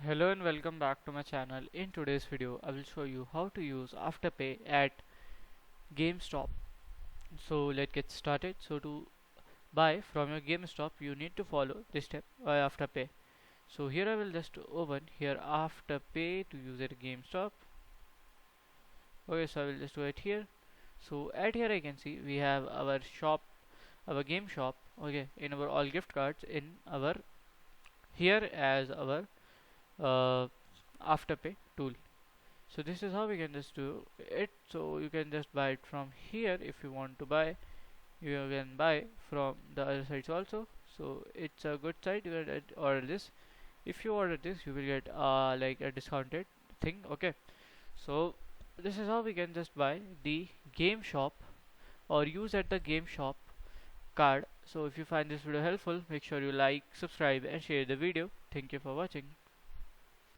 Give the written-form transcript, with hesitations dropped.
Hello and welcome back to my channel. In today's video, I will show you how to use Afterpay at Gamestop. So let's get started. So to buy from your Gamestop, you need to follow this step by Afterpay. So here I will just open here Afterpay to use at Gamestop. Okay, so I will just do it here. So at here I can see we have our shop, our game shop. Okay, in our all gift cards in our here as our uh, Afterpay tool. So this is how we can just do it. So you can just buy it from here. If you want to buy, you can buy from the other sites also. So it's a good site. You can order this. If you order this, you will get like a discounted thing. Okay, so this is how we can just buy the game shop or use at the game shop card. So if you find this video helpful, make sure you like, subscribe and share the video. Thank you for watching.